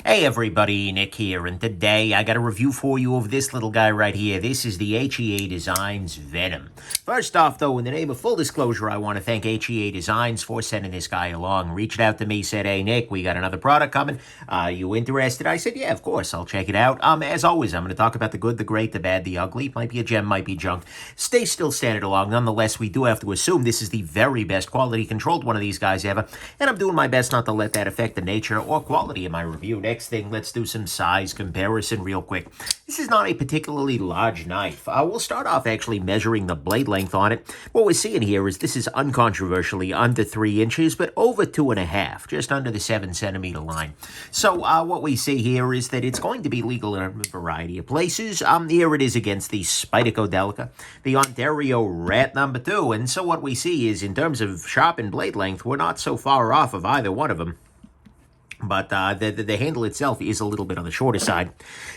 Hey everybody, Nick here, and today I got a review for you of this little guy right here. This is the HEADesigns Venom. First off, though, in the name of full disclosure, I want to thank HEADesigns for sending this guy along. Reached out to me, said, hey Nick, we got another product coming. You interested? I said, yeah, of course, I'll check it out. As always, I'm going to talk about the good, the great, the bad, the ugly. Might be a gem, might be junk. Stay still standing along. Nonetheless, we do have to assume this is the very best quality controlled one of these guys ever, and I'm doing my best not to let that affect the nature or quality of my review. Next thing, let's do some size comparison real quick. This is not a particularly large knife. We'll start off actually measuring the blade length on it. What we're seeing here is this is uncontroversially under 3 inches, but over 2.5, just under the 7-centimeter line. So what we see here is that it's going to be legal in a variety of places. Here it is against the Spyderco Delica, the Ontario Rat number 2, and so what we see is in terms of sharpened blade length, we're not so far off of either one of them. But the handle itself is a little bit on the shorter side.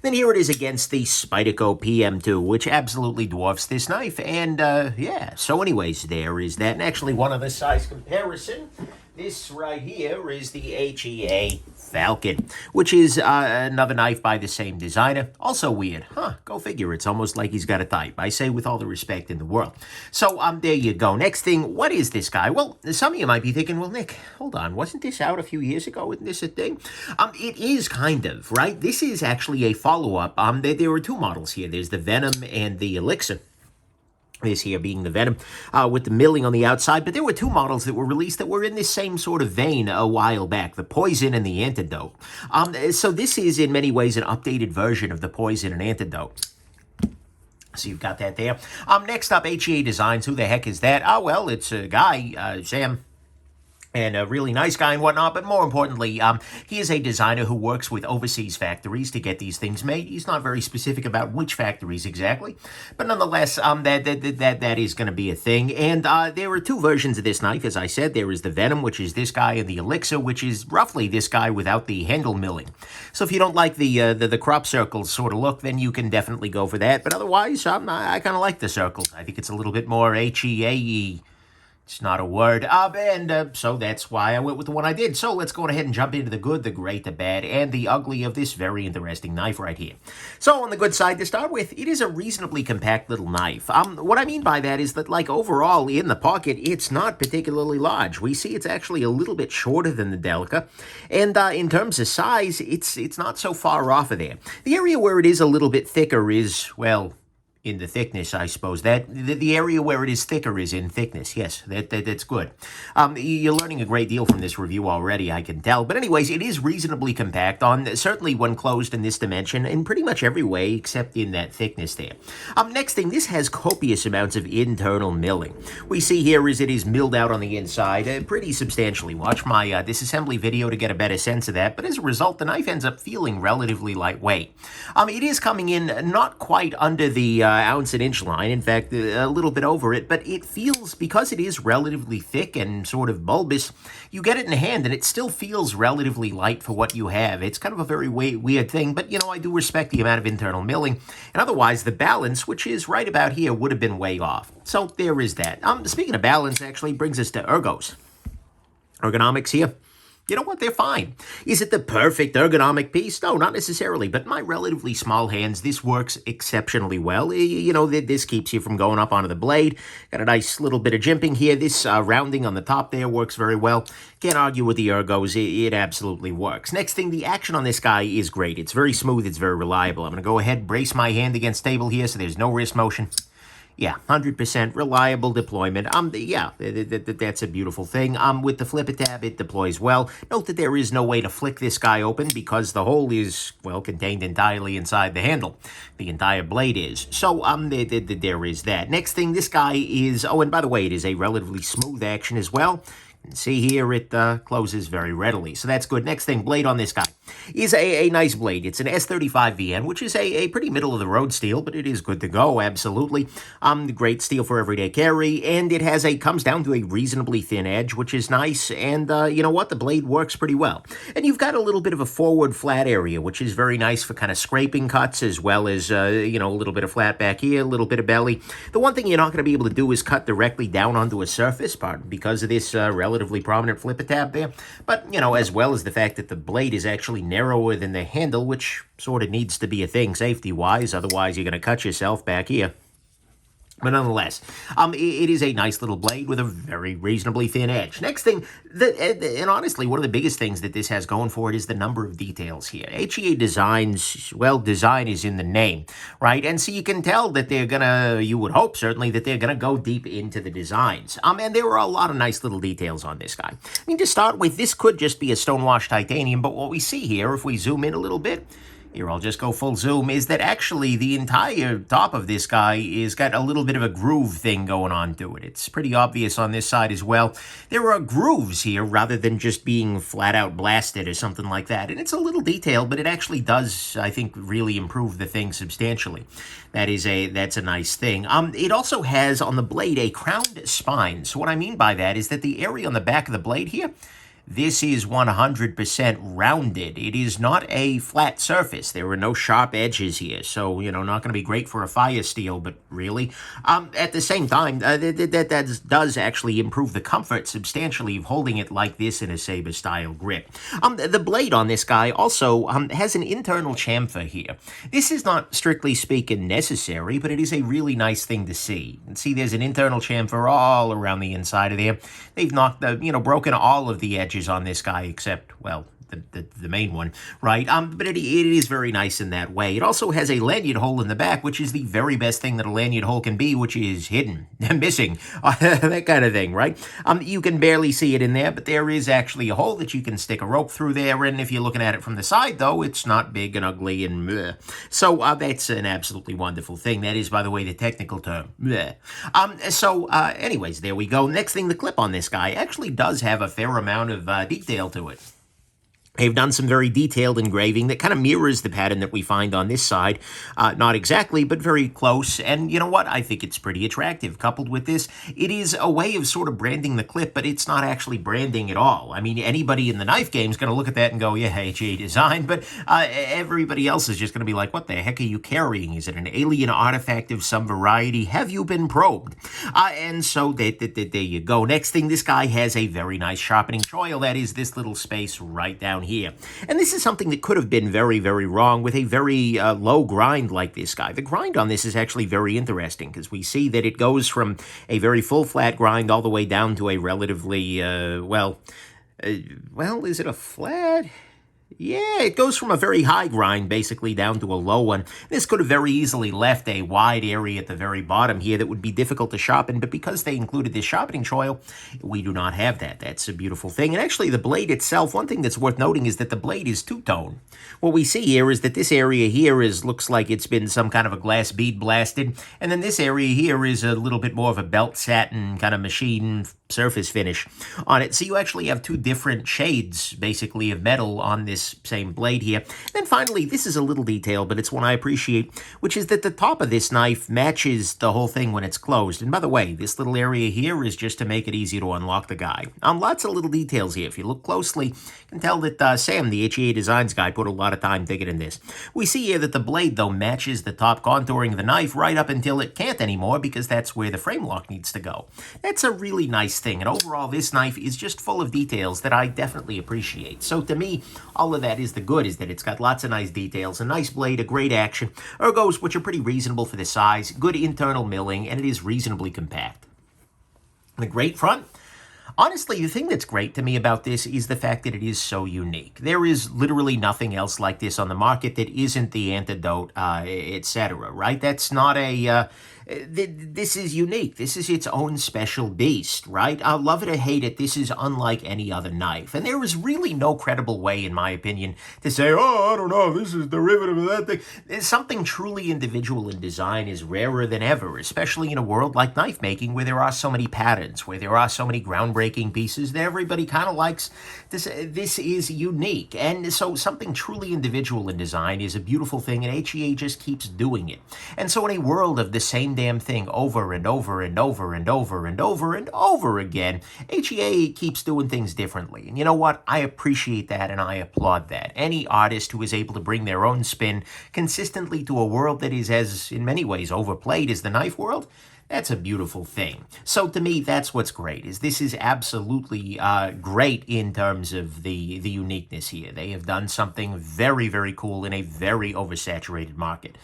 Then here it is against the Spyderco PM2, which absolutely dwarfs this knife. And, yeah, so anyways, there is that. And actually, one other size comparison. This right here is the HEA Falcon, which is another knife by the same designer. Also weird. Go figure. It's almost like he's got a type. I say with all the respect in the world. So, there you go. Next thing, what is this guy? Well, some of you might be thinking, well, Nick, hold on. Wasn't this out a few years ago? Isn't this a thing? It is kind of, right? This is actually a follow-up. There were two models here. There's the Venom and the Elixir. This here being the Venom, with the milling on the outside. But there were two models that were released that were in this same sort of vein a while back, the Poison and the Antidote. So this is in many ways an updated version of the Poison and Antidote. So you've got that there. Next up, HEADesigns. Who the heck is that? Oh, well, it's a guy, Sam. And a really nice guy and whatnot, but more importantly, he is a designer who works with overseas factories to get these things made. He's not very specific about which factories exactly, but nonetheless, that is going to be a thing. And there are two versions of this knife, as I said. There is the Venom, which is this guy, and the Elixir, which is roughly this guy without the handle milling. So if you don't like the crop circles sort of look, then you can definitely go for that. But otherwise, I kind of like the circles. I think it's a little bit more HEA-y. It's not a word. So that's why I went with the one I did. So let's go ahead and jump into the good, the great, the bad, and the ugly of this very interesting knife right here. So on the good side to start with, it is a reasonably compact little knife. What I mean by that is that, like, overall in the pocket, it's not particularly large. We see it's actually a little bit shorter than the Delica. And in terms of size, it's not so far off of there. The area where it is a little bit thicker is, well, in the thickness, I suppose. That the area where it is thicker is in thickness. Yes, that's good. You're learning a great deal from this review already, I can tell. But anyways, it is reasonably compact, certainly when closed in this dimension, in pretty much every way except in that thickness there. Next thing, this has copious amounts of internal milling. We see here is it is milled out on the inside pretty substantially. Watch my disassembly video to get a better sense of that. But as a result, the knife ends up feeling relatively lightweight. It is coming in not quite under the ounce and inch line, in fact, a little bit over it, but it feels, because it is relatively thick and sort of bulbous, you get it in the hand and it still feels relatively light for what you have. It's kind of a very weird thing, but, you know, I do respect the amount of internal milling, and otherwise the balance, which is right about here, would have been way off. So there is that. Speaking of balance, actually brings us to ergonomics here. You know what? They're fine. Is it the perfect ergonomic piece? No, not necessarily. But in my relatively small hands, this works exceptionally well. You know, this keeps you from going up onto the blade. Got a nice little bit of jimping here. This rounding on the top there works very well. Can't argue with the ergos. It absolutely works. Next thing, the action on this guy is great. It's very smooth. It's very reliable. I'm going to go ahead, brace my hand against table here so there's no wrist motion. Yeah, 100% reliable deployment. Yeah, that's a beautiful thing. With the flipper tab, it deploys well. Note that there is no way to flick this guy open because the hole is, well, contained entirely inside the handle. The entire blade is. So, there is that. Next thing, this guy is, oh, and by the way, it is a relatively smooth action as well. See here, it closes very readily, so that's good. Next thing, blade on this guy is a nice blade. It's an S35VN, which is a pretty middle-of-the-road steel, but it is good to go, absolutely. Great steel for everyday carry, and it has comes down to a reasonably thin edge, which is nice, and you know what? The blade works pretty well. And you've got a little bit of a forward flat area, which is very nice for kind of scraping cuts, as well as, you know, a little bit of flat back here, a little bit of belly. The one thing you're not going to be able to do is cut directly down onto a surface part because of this relative relatively prominent flipper tab there. But, you know, as well as the fact that the blade is actually narrower than the handle, which sort of needs to be a thing safety-wise, otherwise you're going to cut yourself back here. But nonetheless, it is a nice little blade with a very reasonably thin edge. Next thing, and honestly, one of the biggest things that this has going for it is the number of details here. HEAdesigns, well, design is in the name, right? And so you can tell that they're gonna, you would hope certainly, that they're gonna go deep into the designs. And there are a lot of nice little details on this guy. I mean, to start with, this could just be a stonewashed titanium, but what we see here, if we zoom in a little bit, here, I'll just go full zoom, is that actually the entire top of this guy is got a little bit of a groove thing going on to it. It's pretty obvious on this side as well. There are grooves here rather than just being flat out blasted or something like that. And it's a little detailed, but it actually does, I think, really improve the thing substantially. That's a nice thing. It also has on the blade a crowned spine. So what I mean by that is that the area on the back of the blade here, this is 100% rounded. It is not a flat surface. There are no sharp edges here. So, you know, not going to be great for a fire steel, but really. At the same time, that does actually improve the comfort substantially of holding it like this in a saber-style grip. The blade on this guy also has an internal chamfer here. This is not, strictly speaking, necessary, but it is a really nice thing to see. And see, there's an internal chamfer all around the inside of there. They've knocked, broken all of the edges on this guy except, well, the main one, right? But it is very nice in that way. It also has a lanyard hole in the back, which is the very best thing that a lanyard hole can be, which is hidden, missing, that kind of thing, right? You can barely see it in there, but there is actually a hole that you can stick a rope through there, and if you're looking at it from the side, though, it's not big and ugly and bleh. So that's an absolutely wonderful thing. That is, by the way, the technical term. Bleh. Anyways, there we go. Next thing, the clip on this guy actually does have a fair amount of detail to it. They've done some very detailed engraving that kind of mirrors the pattern that we find on this side. Not exactly, but very close. And you know what? I think it's pretty attractive. Coupled with this, it is a way of sort of branding the clip, but it's not actually branding at all. I mean, anybody in the knife game is going to look at that and go, yeah, HE design, but everybody else is just going to be like, what the heck are you carrying? Is it an alien artifact of some variety? Have you been probed? And so there you go. Next thing, this guy has a very nice sharpening choil. That is this little space right down here. And this is something that could have been very, very wrong with a very low grind like this guy. The grind on this is actually very interesting because we see that it goes from a very full flat grind all the way down to a relatively, is it a flat? Yeah, it goes from a very high grind basically down to a low one. This could have very easily left a wide area at the very bottom here that would be difficult to sharpen, but because they included this sharpening choil, we do not have that. That's a beautiful thing. And actually the blade itself, one thing that's worth noting is that the blade is two-tone. What we see here is that this area here looks like it's been some kind of a glass bead blasted, and then this area here is a little bit more of a belt satin kind of machine surface finish on it. So you actually have two different shades, basically, of metal on this same blade here. And then finally, this is a little detail, but it's one I appreciate, which is that the top of this knife matches the whole thing when it's closed. And by the way, this little area here is just to make it easy to unlock the guy. Lots of little details here. If you look closely, you can tell that Sam, the HEAdesigns guy, put a lot of time digging in this. We see here that the blade, though, matches the top contouring of the knife right up until it can't anymore, because that's where the frame lock needs to go. That's a really nice thing, and overall this knife is just full of details that I definitely appreciate. So to me, all of that is the good, is that it's got lots of nice details, a nice blade, a great action, ergos which are pretty reasonable for the size, good internal milling, and it is reasonably compact. The great front, honestly, the thing that's great to me about this is the fact that it is so unique. There is literally nothing else like this on the market that isn't the Antidote, etc., right? That's not a... this is unique. This is its own special beast, right? Love it or hate it, this is unlike any other knife. And there is really no credible way, in my opinion, to say, oh, I don't know, this is derivative of that thing. Something truly individual in design is rarer than ever, especially in a world like knife making where there are so many patterns, where there are so many groundbreaking pieces that everybody kind of likes. This is unique. And so something truly individual in design is a beautiful thing, and HEA just keeps doing it. And so in a world of the same damn thing over and over and over and over and over and over again, HEA keeps doing things differently. And you know what? I appreciate that and I applaud that. Any artist who is able to bring their own spin consistently to a world that is as, in many ways, overplayed as the knife world, That's a beautiful thing. So to me, that's what's great, is this is absolutely great in terms of the uniqueness here. They have done something very, very cool in a very oversaturated market.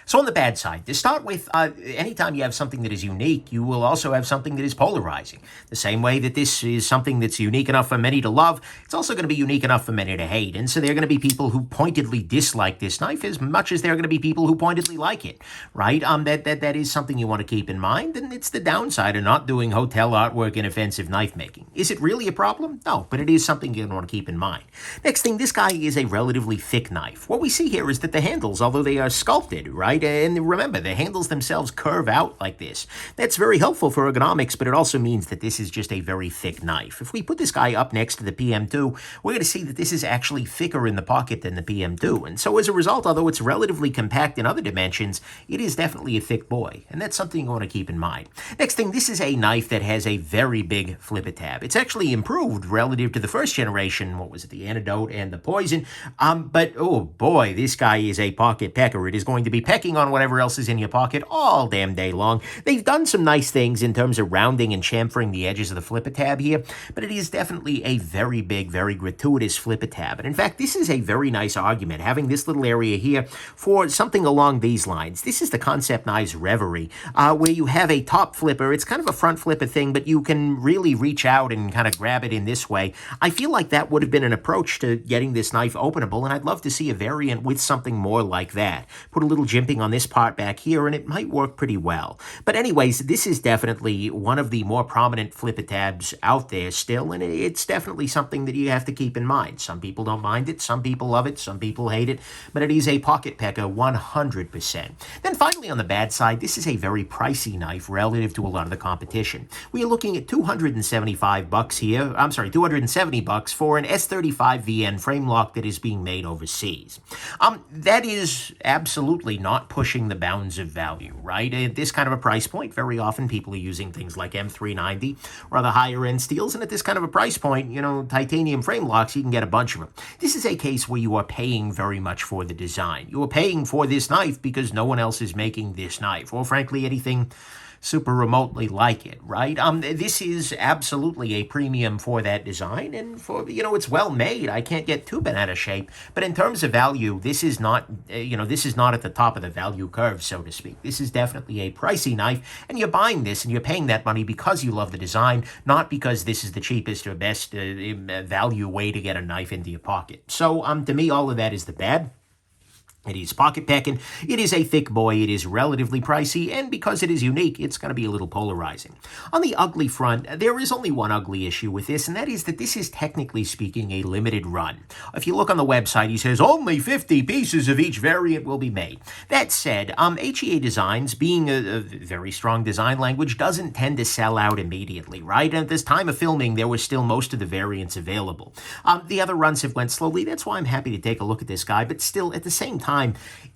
So on the bad side, to start with, anytime you have something that is unique, you will also have something that is polarizing. The same way that this is something that's unique enough for many to love, it's also going to be unique enough for many to hate. And so there are going to be people who pointedly dislike this knife as much as there are going to be people who pointedly like it, right? That is something you want to keep in mind, and it's the downside of not doing hotel artwork in offensive knife making. Is it really a problem? No, but it is something you want to keep in mind. Next thing, this guy is a relatively thick knife. What we see here is that the handles, although they are sculpted, right? And remember, the handles themselves curve out like this. That's very helpful for ergonomics, but it also means that this is just a very thick knife. If we put this guy up next to the PM2, we're going to see that this is actually thicker in the pocket than the PM2. And so as a result, although it's relatively compact in other dimensions, it is definitely a thick boy. And that's something you want to keep in mind. Next thing, this is a knife that has a very big flipper tab. It's actually improved relative to the first generation. What was it? The Antidote and the Poison. But oh boy, this guy is a pocket pecker. It is going to be pecking on whatever else is in your pocket all damn day long. They've done some nice things in terms of rounding and chamfering the edges of the flipper tab here, but it is definitely a very big, very gratuitous flipper tab. And in fact, this is a very nice argument, having this little area here for something along these lines. This is the Concept Knives Reverie, where you have a top flipper. It's kind of a front flipper thing, but you can really reach out and kind of grab it in this way. I feel like that would have been an approach to getting this knife openable, and I'd love to see a variant with something more like that. Put a little jimping on this part back here, and it might work pretty well. But anyways, this is definitely one of the more prominent flipper tabs out there still, and it's definitely something that you have to keep in mind. Some people don't mind it, some people love it, some people hate it, but it is a pocket pecker 100%. Then finally, on the bad side, this is a very pricey knife relative to a lot of the competition. We are looking at $275 here. I'm sorry, $270 for an S35 VN frame lock that is being made overseas. That is absolutely not pushing the bounds of value, right? At this kind of a price point, very often people are using things like M390 or other higher end steels, and at this kind of a price point, you know, titanium frame locks, you can get a bunch of them. This is a case where you are paying very much for the design. You are paying for this knife because no one else is making this knife, or frankly, anything super remotely like it, right? This is absolutely a premium for that design, and for, you know, it's well made. I can't get too bent out of shape, but in terms of value, this is not, this is not at the top of the value curve, so to speak. This is definitely a pricey knife, and you're buying this and you're paying that money because you love the design, not because this is the cheapest or best value way to get a knife into your pocket. So, to me, all of that is the bad. It is pocket packing, it is a thick boy, it is relatively pricey, and because it is unique, it's going to be a little polarizing. On the ugly front, there is only one ugly issue with this, and that is that this is technically speaking a limited run. If you look on the website, he says only 50 pieces of each variant will be made. That said, HEADesigns, being a very strong design language, doesn't tend to sell out immediately, right? And at this time of filming, there were still most of the variants available. The other runs have went slowly. That's why I'm happy to take a look at this guy, but still, at the same time,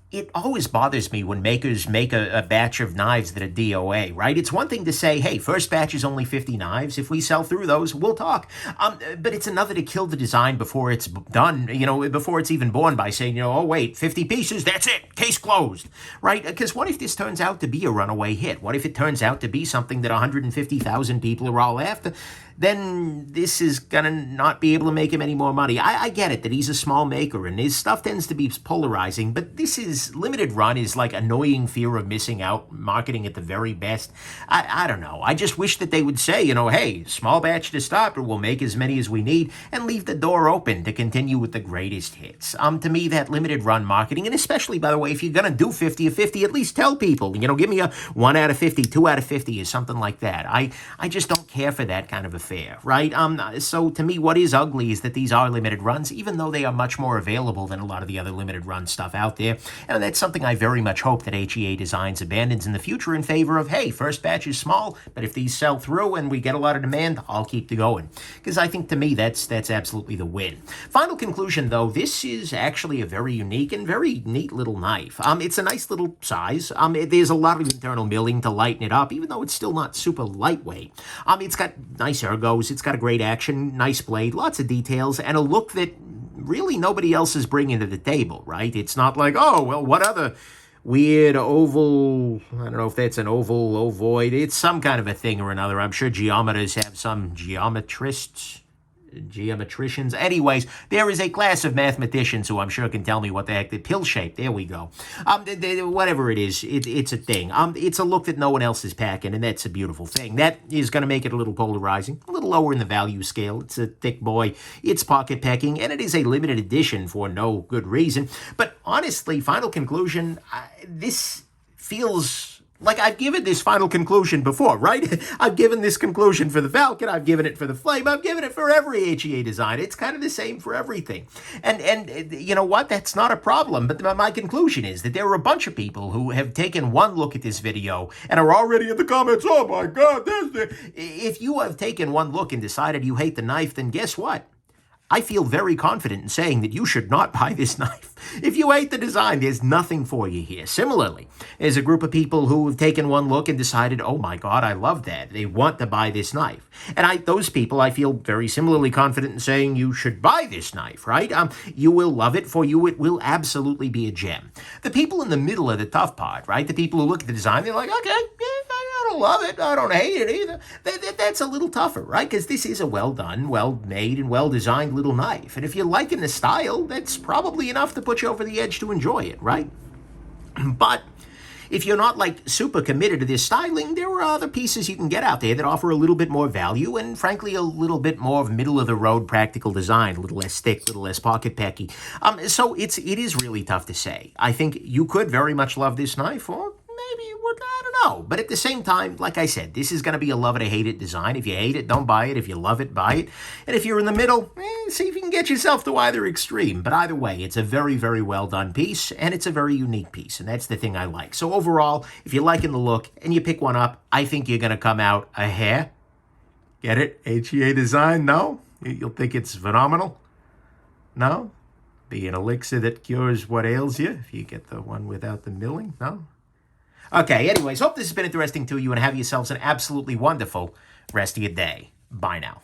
it always bothers me when makers make a batch of knives that are DOA, right? It's one thing to say, hey, first batch is only 50 knives. If we sell through those, we'll talk. But it's another to kill the design before it's done, before it's even born by saying, oh, wait, 50 pieces, that's it, case closed, right? Because what if this turns out to be a runaway hit? What if it turns out to be something that 150,000 people are all after? Then this is going to not be able to make him any more money. I get it that he's a small maker and his stuff tends to be polarizing, but this is limited run is like annoying fear of missing out marketing at the very best. I don't know. I just wish that they would say, hey, small batch to start, but we'll make as many as we need and leave the door open to continue with the greatest hits. To me, that limited run marketing, and especially, by the way, if you're going to do 50 of 50, at least tell people, give me a 1 out of 50, 2 out of 50 or something like that. I just don't care for that kind of affair, right? So to me, what is ugly is that these are limited runs, even though they are much more available than a lot of the other limited run stuff out there. And that's something I very much hope that HEADesigns abandons in the future in favor of, hey, first batch is small, but if these sell through and we get a lot of demand, I'll keep going. Because I think, to me, that's absolutely the win. Final conclusion, though, this is actually a very unique and very neat little knife. It's a nice little size. There's a lot of internal milling to lighten it up, even though it's still not super lightweight. It's got nice ergos, it's got a great action, nice blade, lots of details, and a look that really nobody else is bringing to the table, right? It's not like, oh, well, what other weird oval, I don't know if that's an oval, ovoid. It's some kind of a thing or another. I'm sure geometers have some geometricians. Anyways, there is a class of mathematicians who I'm sure can tell me what the heck the pill shape. There we go. Whatever it is, it's a thing. It's a look that no one else is packing, and that's a beautiful thing. That is going to make it a little polarizing, a little lower in the value scale. It's a thick boy. It's pocket packing, and it is a limited edition for no good reason. But honestly, final conclusion, this feels like I've given this final conclusion before, right? I've given this conclusion for the Falcon. I've given it for the Flame. I've given it for every HEA design. It's kind of the same for everything. And you know what? That's not a problem. But my conclusion is that there are a bunch of people who have taken one look at this video and are already in the comments, oh my God, if you have taken one look and decided you hate the knife, then guess what? I feel very confident in saying that you should not buy this knife. If you hate the design, there's nothing for you here. Similarly, there's a group of people who have taken one look and decided, oh my God, I love that. They want to buy this knife. And those people, I feel very similarly confident in saying you should buy this knife, right? You will love it. For you, it will absolutely be a gem. The people in the middle are the tough part, right? The people who look at the design, they're like, okay, yeah, I don't love it. I don't hate it either. That's a little tougher, right? Because this is a well-done, well-made, and well-designed little knife. And if you're liking the style, that's probably enough to put you over the edge to enjoy it, right? But if you're not like super committed to this styling, there are other pieces you can get out there that offer a little bit more value and frankly a little bit more of middle-of-the-road practical design, a little less thick, a little less pocket packy. So it is really tough to say. I think you could very much love this knife, or maybe you would, I don't know. But at the same time, like I said, this is going to be a love it or hate it design. If you hate it, don't buy it. If you love it, buy it. And if you're in the middle, see if you can get yourself to either extreme. But either way, it's a very, very well done piece, and it's a very unique piece, and that's the thing I like. So overall, if you're liking the look and you pick one up, I think you're going to come out a hair. Get it? HEA design? No? You'll think it's phenomenal? No? Be an elixir that cures what ails you if you get the one without the milling? No? Okay, anyways, hope this has been interesting to you, and have yourselves an absolutely wonderful rest of your day. Bye now.